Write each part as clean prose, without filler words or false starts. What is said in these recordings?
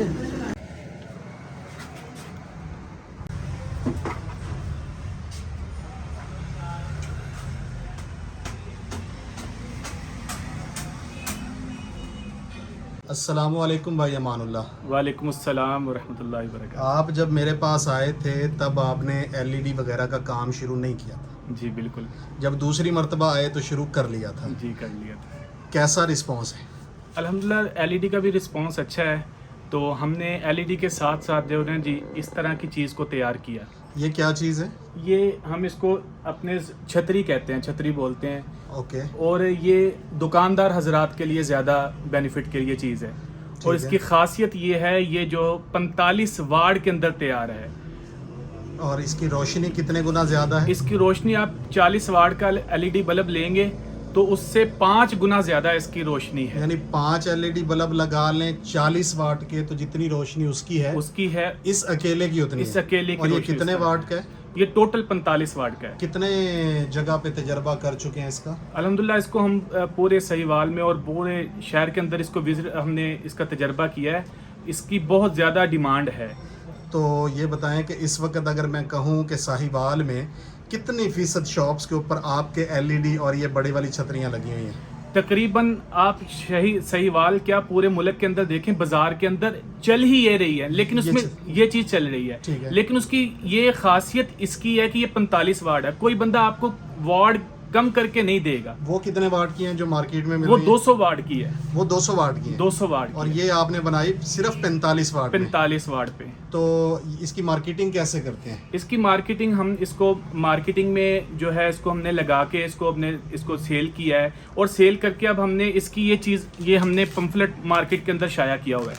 नीचे। अस्सलामुअलैकुम भाई अमानुल्लाह। वालेकुम अस्सलाम वरहमतुल्लाहि वबरकातुहू। आप जब मेरे पास आए थे तब आपने एलईडी वगैरह का काम शुरू नहीं किया था। जी बिल्कुल। जब दूसरी मरतबा आए तो शुरू कर लिया था। जी कर लिया था। कैसा रिस्पांस है? अल्हम्दुलिल्लाह एलईडी का भी रिस्पांस अच्छा है। तो हमने एलईडी के साथ साथ जो है जी इस तरह की चीज़ को तैयार किया। ये क्या चीज़ है? ये हम इसको अपने छतरी कहते हैं, छतरी बोलते हैं। ओके। और ये दुकानदार हजरात के लिए ज़्यादा बेनिफिट के लिए चीज़ है। और इसकी खासियत ये है, ये जो 45 वाट के अंदर तैयार है। और इसकी रोशनी कितने गुना ज़्यादा है? इसकी रोशनी आप 40 वाट का एलईडी बल्ब लेंगे तो उससे 5 गुना ज़्यादा इसकी रोशनी है। यानी 5 एलईडी बल्ब लगा लें 40 वाट के तो जितनी रोशनी उसकी है इस अकेले की उतनी इस है। अकेले की। और ये कितने वाट का है? ये टोटल 45 वाट का है। कितने जगह पे तजर्बा कर चुके हैं इसका? अल्हम्दुलिल्लाह इसको हम पूरे सहीवाल में और पूरे शहर के अंदर इसको विजिट हमने इसका तजर्बा किया है। इसकी बहुत ज़्यादा डिमांड है। तो ये बताएं कि इस वक्त अगर मैं कहूँ कि साहिवाल में कितनी फीसद शॉप्स के ऊपर आपके एलईडी और ये बड़ी वाली छतरियाँ लगी हुई हैं? तकरीबन आप सहीवाल क्या पूरे मुल्क के अंदर देखें, बाजार के अंदर चल ही ये रही है, लेकिन उसमें ये चीज़ चल रही है। लेकिन उसकी ये खासियत इसकी है कि ये 45 वाट है। कोई बंदा आपको वाट कम करके नहीं देगा। वो कितने वाट की हैं जो मार्केट में मिल वो रही 200 वाट की है। वो 200 वाट की है। 200 वाट और ये आपने बनाई सिर्फ 45 वाट 45 वाट पे। तो इसकी मार्केटिंग कैसे करते हैं? इसकी मार्केटिंग हम इसको मार्केटिंग में जो है इसको हमने लगा के इसको सेल किया है। और सेल करके अब हमने इसकी ये चीज़ ये हमने पम्फलेट मार्केट के अंदर शाया किया हुआ है।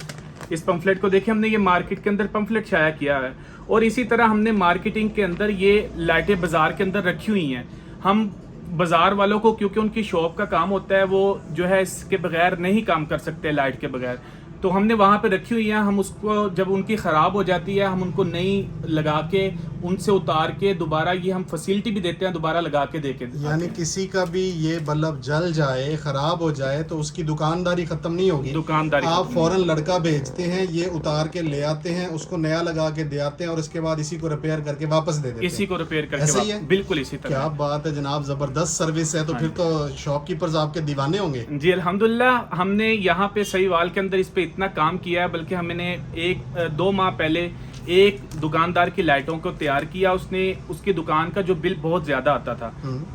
इस पम्फलेट को देखिए, हमने ये मार्केट के अंदर पम्फलेट शाया किया है। और इसी तरह हमने मार्केटिंग के अंदर ये लाइटें बाजार के अंदर रखी हुई हैं। हम बाजार वालों को, क्योंकि उनकी शॉप का काम होता है, वो जो है इसके बगैर नहीं काम कर सकते लाइट के बगैर, तो हमने वहाँ पे रखी हुई है। हम उसको जब उनकी ख़राब हो जाती है हम उनको नई लगा के उनसे उतार के दोबारा ये हम फैसिलिटी भी देते हैं, दोबारा लगा के देके। यानी किसी का भी ये बल्ब जल जाए, ख़राब हो जाए तो उसकी दुकानदारी ख़त्म नहीं होगी। दुकानदारी आप फ़ौरन लड़का भेजते हैं, ये उतार के ले आते हैं, उसको नया लगा के दे आते हैं और उसके बाद इसी को रिपेयर करके वापस दे देते हैं। इसी को रिपेयर करके ऐसे ही है? बिल्कुल इसी तरह। क्या बात है जनाब, ज़बरदस्त सर्विस है। तो फिर तो शॉपकीपर्स आपके दीवाने होंगे। जी अल्हम्दुलिल्लाह, हमने यहाँ पे सहीवाल के अंदर इस पे इतना काम किया है, बल्कि हमने 1-2 माह पहले एक दुकानदार की लाइटों को तैयार किया। उसने उसकी दुकान का जो बिल बहुत ज़्यादा आता था,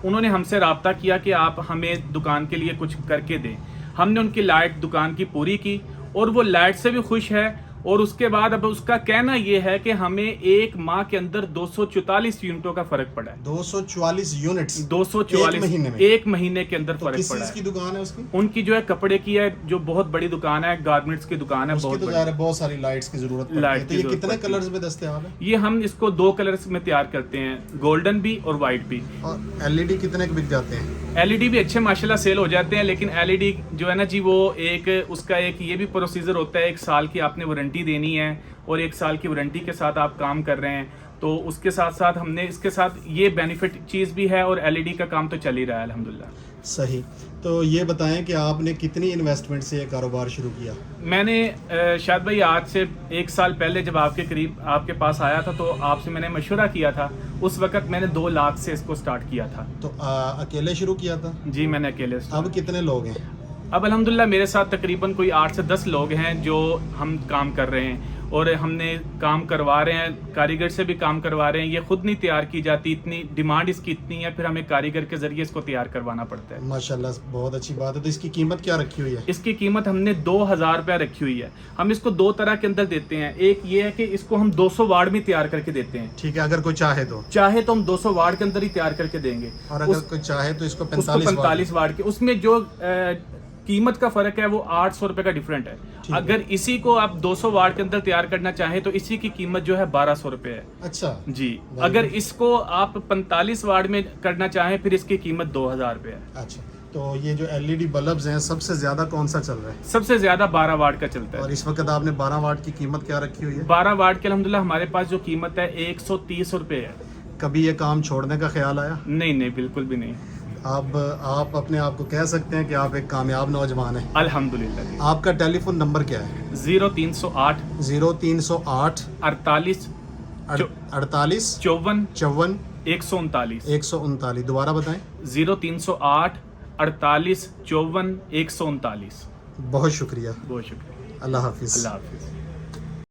उन्होंने हमसे रब्ता किया कि आप हमें दुकान के लिए कुछ करके दें। हमने उनकी लाइट दुकान की पूरी की और वो लाइट से भी खुश है। और उसके बाद अब उसका कहना ये है कि हमें एक माह के अंदर 244 यूनिटों का फर्क पड़ा है। 244 यूनिट्स 244 महीने में? एक महीने के अंदर फर्क किस पड़ा चीज़ है। की दुकान है उसकी? उनकी जो है कपड़े की है, जो बहुत बड़ी दुकान है, गारमेंट्स की दुकान है। उसकी तो ज़ाहिर है बहुत सारी लाइट्स की जरूरत पड़ती है। तो ये कितने कलर्स में दस्तयाब है? ये हम इसको 2 कलर्स में तैयार करते हैं, गोल्डन भी और वाइट भी। और एलईडी कितने के बिक जाते हैं? एलईडी भी अच्छे माशाल्लाह सेल हो जाते हैं, लेकिन एलईडी जो है ना जी, वो उसका एक ये भी प्रोसीजर होता है। 1 साल की आपने वारंटी देनी है और 1 साल की वारंटी के साथ आप काम कर रहे हैं, तो उसके साथ साथ हमने इसके साथ ये बेनिफिट चीज़ भी है। और एलईडी का काम तो चल ही रहा है अल्हम्दुलिल्लाह। सही। तो ये बताएं कि आपने कितनी इन्वेस्टमेंट से ये कारोबार शुरू किया? मैंने शायद भाई आज से 1 साल पहले जब आपके करीब आपके पास आया था, तो आपसे मैंने मशवरा किया था। उस वक्त मैंने 2 लाख से इसको स्टार्ट किया था। तो अकेले शुरू किया था? जी मैंने अकेले। अब कितने लोग हैं? अब अल्हम्दुलिल्लाह मेरे साथ तकरीबन कोई 8 से 10 लोग हैं जो हम काम कर रहे हैं। और हमने काम करवा रहे हैं, कारीगर से भी काम करवा रहे हैं। ये खुद नहीं तैयार की जाती, इतनी डिमांड इसकी इतनी है, फिर हमें कारीगर के जरिए इसको तैयार करवाना पड़ता है। माशाल्लाह बहुत अच्छी बात है। तो इसकी कीमत क्या रखी हुई है? इसकी कीमत हमने 2000 रुपया रखी हुई है। हम इसको 2 तरह के अंदर देते हैं। एक ये है कि इसको हम 200 वाट में तैयार करके देते हैं। ठीक है, अगर कोई चाहे तो हम 200 वाट के अंदर ही तैयार करके देंगे। और अगर कोई चाहे तो इसको 45 वाट के, उसमें जो कीमत का फर्क है वो 800 रुपए का डिफरेंट है। अगर इसी को आप 200 वाट के अंदर तैयार करना चाहें तो इसी की कीमत जो है 1200 रुपए है। अच्छा जी। अगर इसको आप 45 वाट में करना चाहें फिर इसकी कीमत 2000 रुपए है। अच्छा, तो ये जो एलईडी बल्ब्स हैं सबसे ज्यादा कौन सा चल रहा है? सबसे ज्यादा 12 वाट का चलता है। और इस वक्त आपने 12 वाट की कीमत क्या रखी हुई है? 12 वाट के अल्हम्दुलिल्लाह हमारे पास जो कीमत है 130 रुपए है। कभी ये काम छोड़ने का ख्याल आया? नहीं नहीं, बिल्कुल भी नहीं। अब आप अपने आप को कह सकते हैं कि आप एक कामयाब नौजवान हैं। अल्हम्दुलिल्लाह जी। आपका टेलीफोन नंबर क्या है? 0308 0308 48 48 54 54 139। 139। दोबारा बताएं। 0308 48 54 139। बहुत शुक्रिया। बहुत शुक्रिया। अल्लाह हाफिज़। अल्लाह हाफिज़।